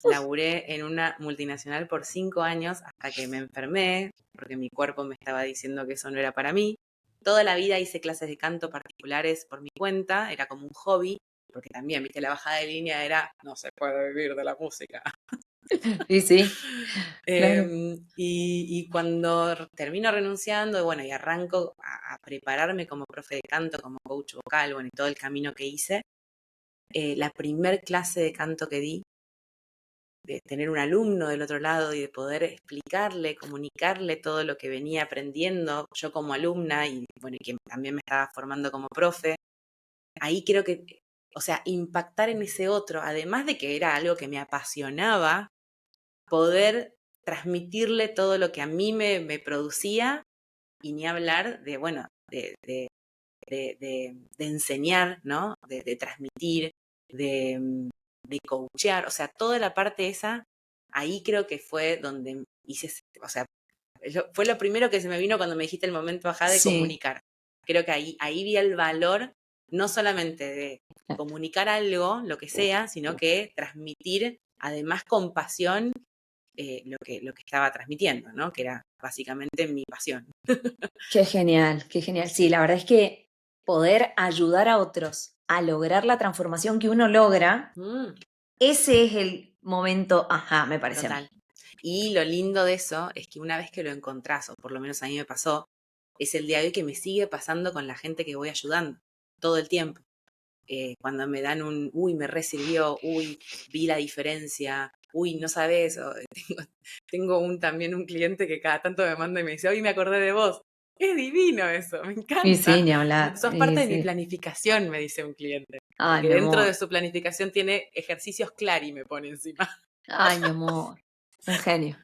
laburé en una multinacional por 5 años hasta que me enfermé, porque mi cuerpo me estaba diciendo que eso no era para mí. Toda la vida hice clases de canto particulares por mi cuenta, era como un hobby, porque también, viste, la bajada de línea era, no se puede vivir de la música. Sí, sí, claro. Y cuando termino renunciando, bueno, y arranco a prepararme como profe de canto, como coach vocal, bueno, y todo el camino que hice, la primer clase de canto que di, de tener un alumno del otro lado y de poder explicarle, comunicarle todo lo que venía aprendiendo yo como alumna y, bueno, y que también me estaba formando como profe, ahí creo que, o sea, impactar en ese otro, además de que era algo que me apasionaba, poder transmitirle todo lo que a mí me producía y ni hablar de, bueno, de enseñar, ¿no? De transmitir, de coachear, o sea, toda la parte esa, ahí creo que fue donde hice, o sea, fue lo primero que se me vino cuando me dijiste el momento ajá de Sí, comunicar. Creo que ahí vi el valor no solamente de comunicar algo, lo que sea, sino que transmitir, además con pasión, lo que estaba transmitiendo, ¿no? Que era básicamente mi pasión. qué genial, qué genial. Sí, Sí. la verdad es que poder ayudar a otros a lograr la transformación que uno logra, Mm, ese es el momento, ajá, me parece a mí. total. Y lo lindo de eso es que una vez que lo encontrás, o por lo menos a mí me pasó, es el día de hoy que me sigue pasando con la gente que voy ayudando, todo el tiempo. Cuando me dan uy, me resirvió, uy, vi la diferencia, uy, no sabes, tengo también un cliente que cada tanto me manda y me dice, hoy me acordé de vos. Es divino eso, me Y sí, encanta. ni hablar. Sos Y parte de mi sí. planificación, me dice un cliente. Ay, Porque mi dentro de amor. su planificación tiene ejercicios Clary, me pone encima. Ay, mi amor. Un genio.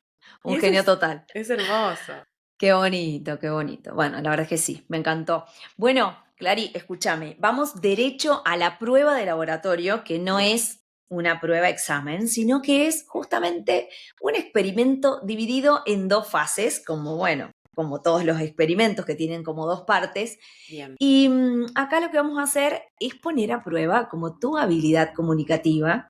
Y Un eso genio total. es hermoso. Qué bonito, qué bonito. Bueno, la verdad es que sí, me encantó. Bueno, Clary, escúchame, vamos derecho a la prueba de laboratorio, que no Bien. es una prueba examen, sino que es justamente un experimento dividido en dos fases, como bueno, como todos los experimentos que tienen como 2 partes. Bien. Y acá lo que vamos a hacer es poner a prueba como tu habilidad comunicativa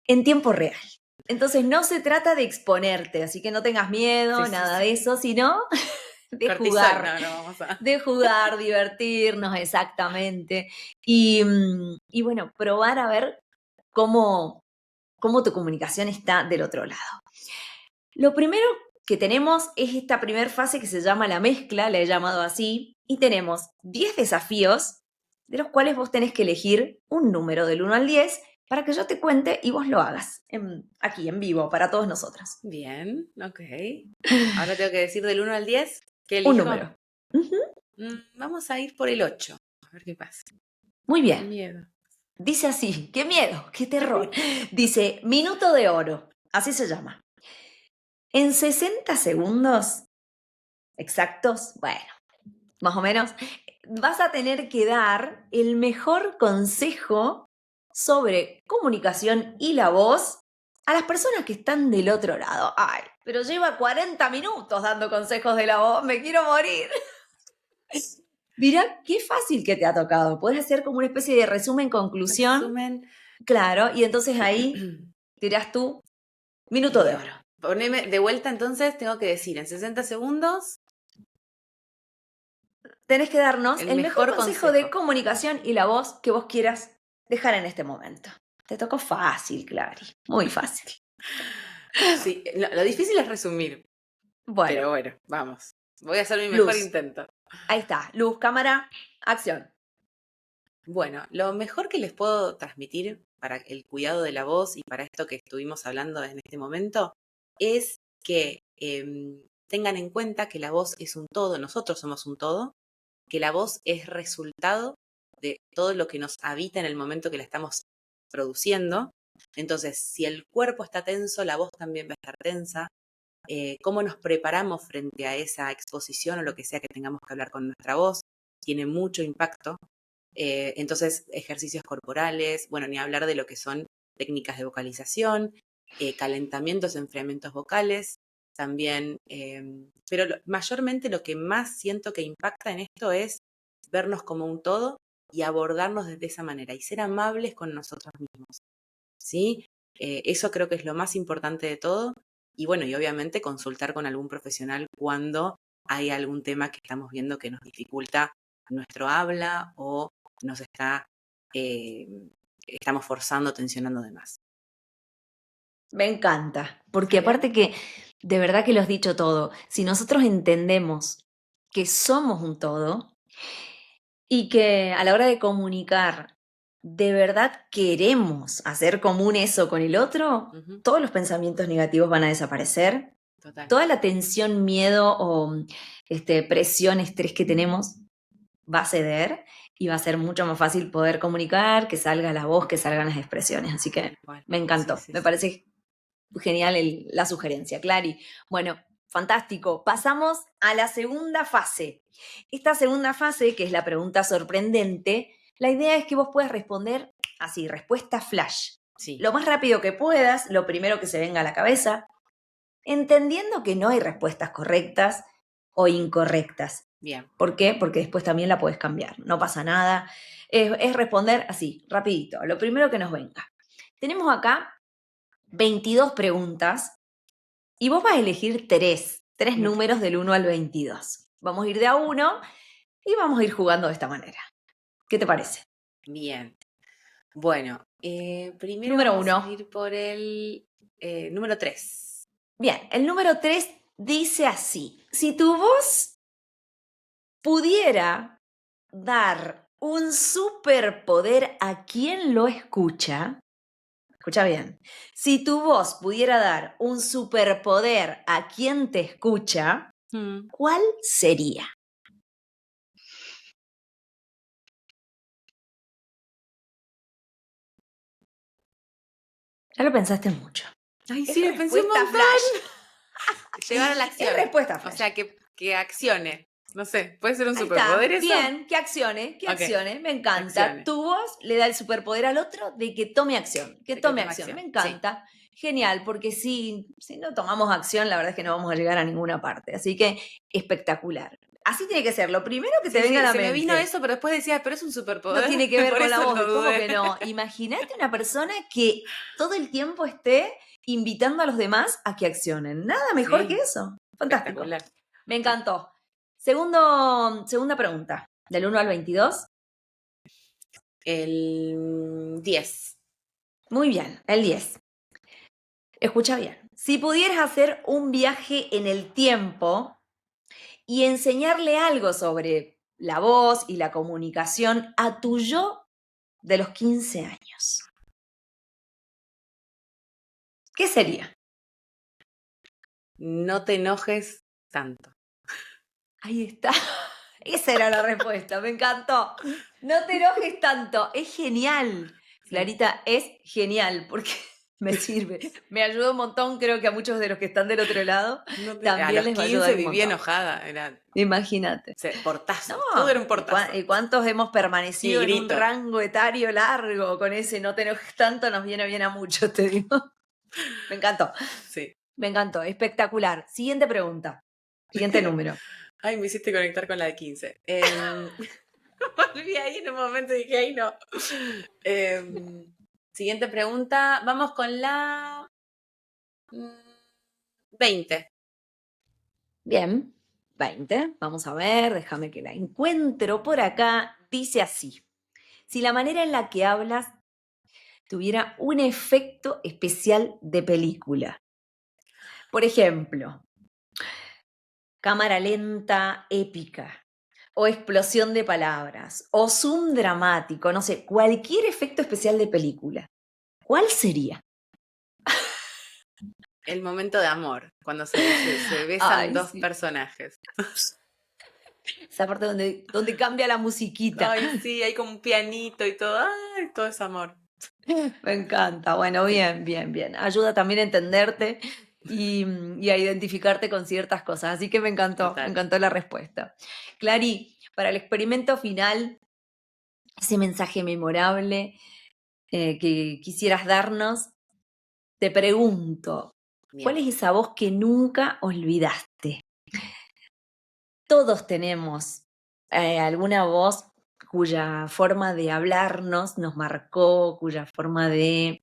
en tiempo real. Entonces no se trata de exponerte, así que no tengas miedo, Sí, nada sí. de eso, sino de Cortisol, jugar. no, vamos a... De jugar, divertirnos, exactamente. Y bueno, probar a ver cómo tu comunicación está del otro lado. Lo primero que tenemos es esta primera fase que se llama la mezcla, la he llamado así, y tenemos 10 desafíos, de los cuales vos tenés que elegir un número del 1 al 10 para que yo te cuente y vos lo hagas aquí en vivo para todos nosotros. Bien, ok. Ahora tengo que decir del 1 al 10. ¿Qué Un elijo? número. Uh-huh. Vamos a ir por el 8. A ver qué pasa. Muy Qué bien. miedo. Dice así, qué miedo, qué terror. Dice, minuto de oro, así se llama. En 60 segundos exactos, bueno, más o menos, vas a tener que dar el mejor consejo sobre comunicación y la voz a las personas que están del otro lado. Ay, pero lleva 40 minutos dando consejos de la voz, me quiero morir. Mirá, qué fácil que te ha tocado. Puedes hacer como una especie de resumen, conclusión. Resumen. Claro, y entonces ahí dirás tú, minuto de oro. Poneme de vuelta entonces, tengo que decir en 60 segundos. Tenés que darnos El el mejor mejor consejo de comunicación y la voz que vos quieras dejar en este momento. Te tocó fácil, Clary, muy fácil. Sí, lo difícil es resumir. Bueno, pero bueno, vamos. Voy a hacer mi mejor luz. intento. Ahí está, luz, cámara, acción. Bueno, lo mejor que les puedo transmitir para el cuidado de la voz y para esto que estuvimos hablando en este momento es que tengan en cuenta que la voz es un todo, nosotros somos un todo, que la voz es resultado de todo lo que nos habita en el momento que la estamos produciendo. Entonces, si el cuerpo está tenso, la voz también va a estar tensa. Cómo nos preparamos frente a esa exposición o lo que sea que tengamos que hablar con nuestra voz, tiene mucho impacto. Entonces, ejercicios corporales, bueno, ni hablar de lo que son técnicas de vocalización, calentamientos, enfriamientos vocales, también, pero mayormente lo que más siento que impacta en esto es vernos como un todo y abordarnos desde esa manera y ser amables con nosotros mismos, ¿sí? Eso creo que es lo más importante de todo. Y bueno, y obviamente consultar con algún profesional cuando hay algún tema que estamos viendo que nos dificulta nuestro habla o nos estamos forzando, tensionando de más. Me encanta, porque aparte que de verdad que lo has dicho todo, si nosotros entendemos que somos un todo y que a la hora de comunicar de verdad queremos hacer común eso con el otro, todos los pensamientos negativos van a desaparecer. Total. Toda la tensión, miedo o presión, estrés que tenemos va a ceder y va a ser mucho más fácil poder comunicar, que salga la voz, que salgan las expresiones. Así que me encantó, me parece genial la sugerencia, Clary. Bueno, fantástico. Pasamos a la segunda fase. Esta segunda fase, que es la pregunta sorprendente, la idea es que vos puedas responder así, respuesta flash. Sí. Lo más rápido que puedas, lo primero que se venga a la cabeza, entendiendo que no hay respuestas correctas o incorrectas. Bien. ¿Por qué? Porque después también la puedes cambiar, no pasa nada. Es responder así, rapidito, lo primero que nos venga. Tenemos acá 22 preguntas y vos vas a elegir tres números del 1 al 22. Vamos a ir de a uno y vamos a ir jugando de esta manera. ¿Qué te parece? Bien. Bueno, primero número vamos 1. a ir por el número 3. Bien, el número 3 dice así. Si tu voz pudiera dar un superpoder a quien lo escucha, escucha bien, si tu voz pudiera dar un superpoder a quien te escucha, ¿cuál sería? Ya lo pensaste mucho. Ay, sí, lo pensé un montón. Flash. Llevar a la acción. Es respuesta flash. O sea, que accione. No sé, ¿puede ser un Ahí superpoder está. eso? Bien, que accione, me encanta. Accione. Tu voz le da el superpoder al otro de que tome acción, que tome acción, me encanta. Sí. Genial, porque si no tomamos acción, la verdad es que no vamos a llegar a ninguna parte. Así que espectacular. Así tiene que ser. Lo primero que te Sí, venga a sí, la se me vino mente. eso, pero después decía, pero es un No superpoder. tiene que ver Por con la eso voz, lo ¿cómo dudé. que no? Imagínate una persona que todo el tiempo esté invitando a los demás a que accionen. Nada mejor que Sí, eso. Fantástico. espectacular. Me encantó. Segunda pregunta. Del 1 al 22. El 10. Muy bien, el 10. Escucha bien. Si pudieras hacer un viaje en el tiempo y enseñarle algo sobre la voz y la comunicación a tu yo de los 15 años, ¿qué sería? No te enojes tanto. Ahí está. Esa era la respuesta, me encantó. No te enojes tanto, es genial. Sí. Clarita, es genial porque me sirve. Me ayuda un montón, creo que a muchos de los que están del otro lado A también los les va a ayudar 15 un vivía montón. enojada. Era Imagínate. No, portazos. Todo era un portazo. ¿y cuántos hemos Y permanecido en un grito. rango etario largo con ese no te enojes tanto? Nos viene bien a muchos, te digo. Me encantó, Sí. me encantó, espectacular. Siguiente pregunta, siguiente número. Ay, me hiciste conectar con la de 15. Volví ahí en un momento y dije, ay, no. Siguiente pregunta. Vamos con la 20. Bien, 20. Vamos a ver, déjame que la encuentro por acá. Dice así: si la manera en la que hablas tuviera un efecto especial de película. Por ejemplo, cámara lenta, épica, o explosión de palabras, o zoom dramático, no sé, cualquier efecto especial de película. ¿Cuál sería? El momento de amor, cuando se besan Ay, dos sí. personajes. Esa parte donde cambia la musiquita. Ay, sí, hay como un pianito y todo. Ay, todo es amor. Me encanta. Bueno, Sí, bien, bien, bien. Ayuda también a entenderte y a identificarte con ciertas cosas. Así que me total. encantó la respuesta. Clary, para el experimento final, ese mensaje memorable que quisieras darnos, te pregunto, ¿cuál Bien. es esa voz que nunca olvidaste? Todos tenemos alguna voz cuya forma de hablarnos nos marcó, cuya forma de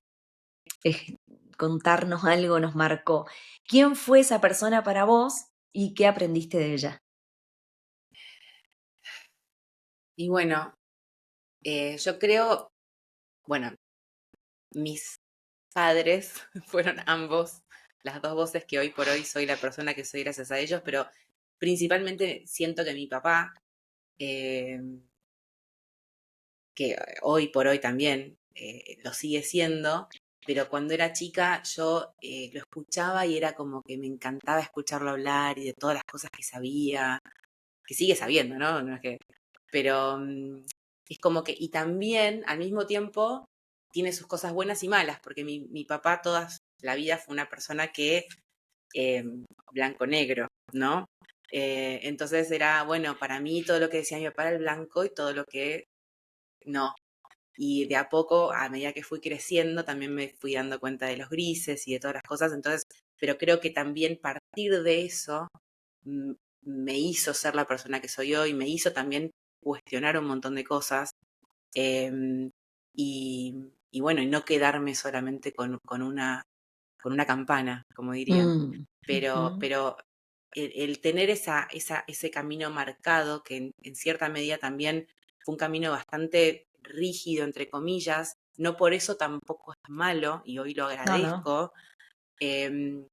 eh, contarnos algo nos marcó. ¿Quién fue esa persona para vos y qué aprendiste de ella? Y bueno, yo creo, bueno, mis padres fueron ambos las dos voces que hoy por hoy soy la persona que soy gracias a ellos, pero principalmente siento que mi papá, eh, que hoy por hoy también lo sigue siendo, pero cuando era chica yo lo escuchaba y era como que me encantaba escucharlo hablar y de todas las cosas que sabía, que sigue sabiendo, ¿no? No es que, pero es como que, y también al mismo tiempo tiene sus cosas buenas y malas, porque mi papá toda la vida fue una persona que eh, blanco-negro, ¿no? Entonces era, bueno, para mí todo lo que decía mi papá era el blanco y todo lo que no. Y de a poco, a medida que fui creciendo, también me fui dando cuenta de los grises y de todas las cosas. Entonces, pero creo que también partir de eso mm, me hizo ser la persona que soy hoy, me hizo también cuestionar un montón de cosas. em, y, y bueno, y no quedarme solamente con una campana, como dirían. Mm, ujú. Pero el tener ese camino marcado, que en cierta medida también fue un camino bastante rígido, entre comillas, no por eso tampoco es malo, y hoy lo No, no, agradezco. em,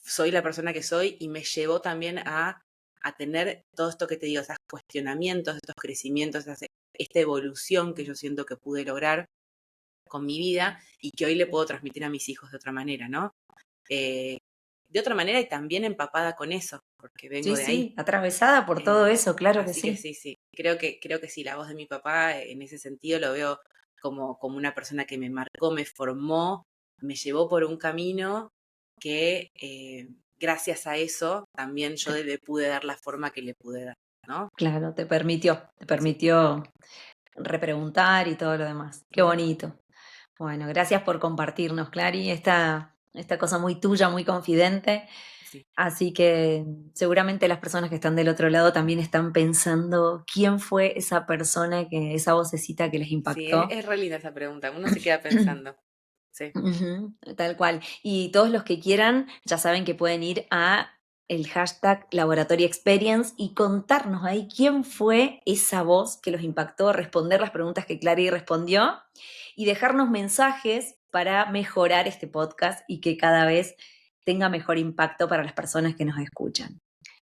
Soy la persona que soy y me llevó también a tener todo esto que te digo, esos cuestionamientos, estos crecimientos, esta evolución que yo siento que pude lograr con mi vida y que hoy le puedo transmitir a mis hijos de otra manera, ¿no? Eh, de otra manera y también empapada con eso, porque vengo sí, de ahí. sí, atravesada por todo eso, claro que Así que sí. sí, sí. Creo que sí, la voz de mi papá en ese sentido lo veo como una persona que me marcó, me formó, me llevó por un camino que gracias a eso también yo Te- le pude dar la forma que le pude dar, ¿no? claro, te Sí. permitió repreguntar y todo lo demás. Qué Ujú. bonito. Bueno, gracias por compartirnos, Clary, esta cosa muy tuya, muy confidente. Sí, Así que seguramente las personas que están del otro lado también están pensando quién fue esa persona, esa vocecita que les sí, impactó. es re linda esa pregunta. Uno se queda pensando. Sí, Ujú, tal cual. Y todos los que quieran ya saben que pueden ir a el hashtag Laboratory Experience y contarnos ahí quién fue esa voz que los impactó, responder las preguntas que Clary respondió y dejarnos mensajes para mejorar este podcast y que cada vez tenga mejor impacto para las personas que nos escuchan.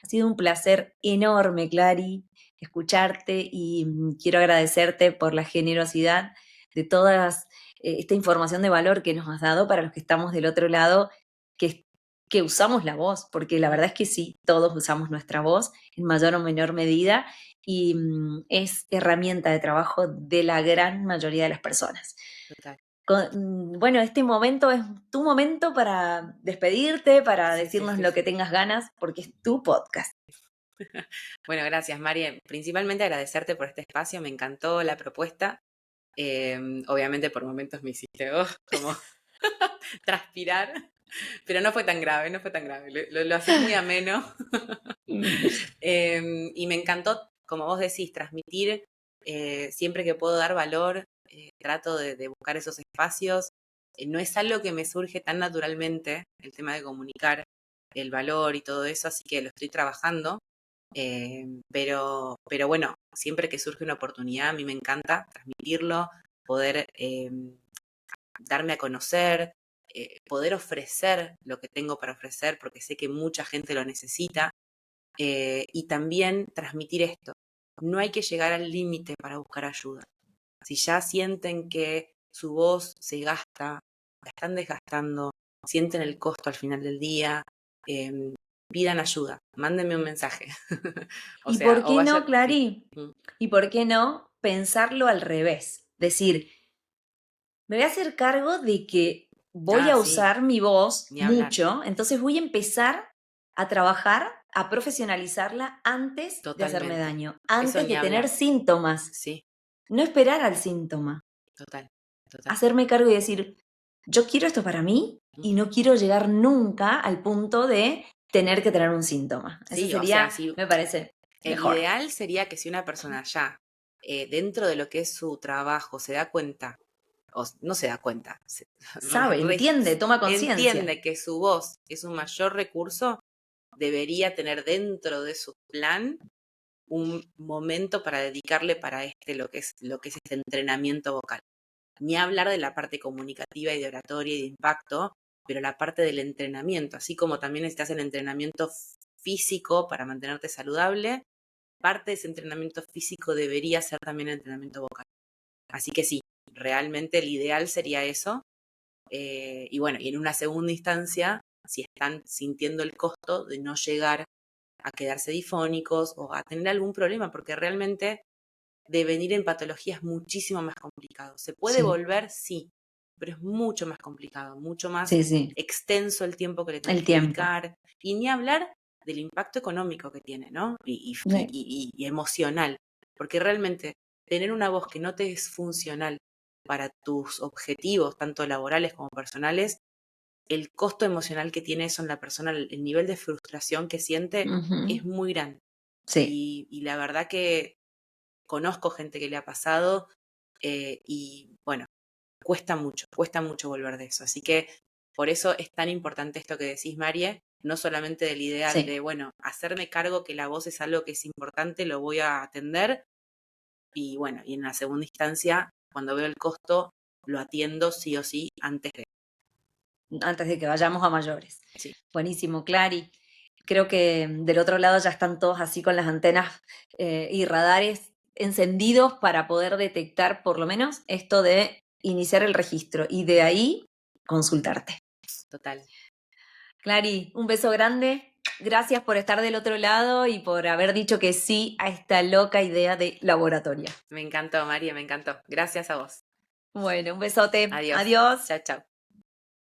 Ha sido un placer enorme, Clary, escucharte y quiero agradecerte por la generosidad de todas esta información de valor que nos has dado para los que estamos del otro lado, que usamos la voz, porque la verdad es que sí, todos usamos nuestra voz en mayor o menor medida y es herramienta de trabajo de la gran mayoría de las personas. total. Bueno, este momento es tu momento para despedirte, para Sí, sí, decirnos sí, lo que sí. tengas ganas, porque es tu podcast. Bueno, gracias, María. Principalmente agradecerte por este espacio. Me encantó la propuesta. Obviamente por momentos me hiciste como transpirar, pero no fue tan grave, no fue tan grave. Lo haces muy ameno. Y me encantó, como vos decís, transmitir siempre que puedo dar valor, trato de buscar esos espacios. No es algo que me surge tan naturalmente, el tema de comunicar el valor y todo eso, así que lo estoy trabajando. Pero bueno, siempre que surge una oportunidad, a mí me encanta transmitirlo, poder darme a conocer, poder ofrecer lo que tengo para ofrecer, porque sé que mucha gente lo necesita, y también transmitir esto. No hay que llegar al límite para buscar ayuda. Si ya sienten que su voz se gasta, la están desgastando, sienten el costo al final del día, eh, pidan ayuda, mándenme un mensaje. O ¿Y por sea, o qué no, vayan, sí. Clary? Mm. ¿Y por qué no pensarlo al revés? Decir, me voy a hacer cargo de que voy Ah, a sí, usar mi voz ni hablar. mucho, entonces voy a empezar a trabajar, a profesionalizarla antes de hacerme Totalmente. daño, Eso antes ni de tener hablar. síntomas. Sí, No esperar al síntoma, total, total. hacerme cargo y decir, yo quiero esto para mí y Ujú. no quiero llegar nunca al punto de tener que tener un síntoma. Ese Sí, o sea, sería, si me parece, el mejor. ideal sería que si una persona ya dentro de lo que es su trabajo se da cuenta, o no se da cuenta, Sabe, entiende, toma conciencia. entiende que su voz es un mayor recurso, debería tener dentro de su plan un momento para dedicarle para lo que es este entrenamiento vocal. Ni hablar de la parte comunicativa y de oratoria y de impacto, pero la parte del entrenamiento, así como también necesitas el entrenamiento físico para mantenerte saludable, parte de ese entrenamiento físico debería ser también el entrenamiento vocal. Así que sí, realmente el ideal sería eso. Y bueno, y en una segunda instancia, si están sintiendo el costo de no llegar a quedarse difónicos o a tener algún problema, porque realmente devenir en patología es muchísimo más complicado. ¿Se puede Sí, volver? Sí, pero es mucho más complicado, mucho más sí, sí, extenso el tiempo que le tenés el que tiempo. dedicar. Y ni hablar del impacto económico que tiene, ¿no? Sí. Y emocional. Porque realmente tener una voz que no te es funcional para tus objetivos, tanto laborales como personales, el costo emocional que tiene eso en la persona, el nivel de frustración que siente Ujú. es muy grande. Sí. Y la verdad que conozco gente que le ha pasado y bueno, cuesta mucho volver de eso. Así que por eso es tan importante esto que decís, Marie, no solamente del ideal Sí. de, bueno, hacerme cargo que la voz es algo que es importante, lo voy a atender y bueno, y en la segunda instancia, cuando veo el costo, lo atiendo sí o sí antes de. Antes de que vayamos a mayores. Sí, Buenísimo, Clary. Creo que del otro lado ya están todos así con las antenas y radares encendidos para poder detectar por lo menos esto de iniciar el registro y de ahí consultarte. total. Clary, un beso grande. Gracias por estar del otro lado y por haber dicho que sí a esta loca idea de laboratorio. Me encantó, María, me encantó. Gracias a vos. Bueno, un besote. Adiós. Adiós. Chao, chao.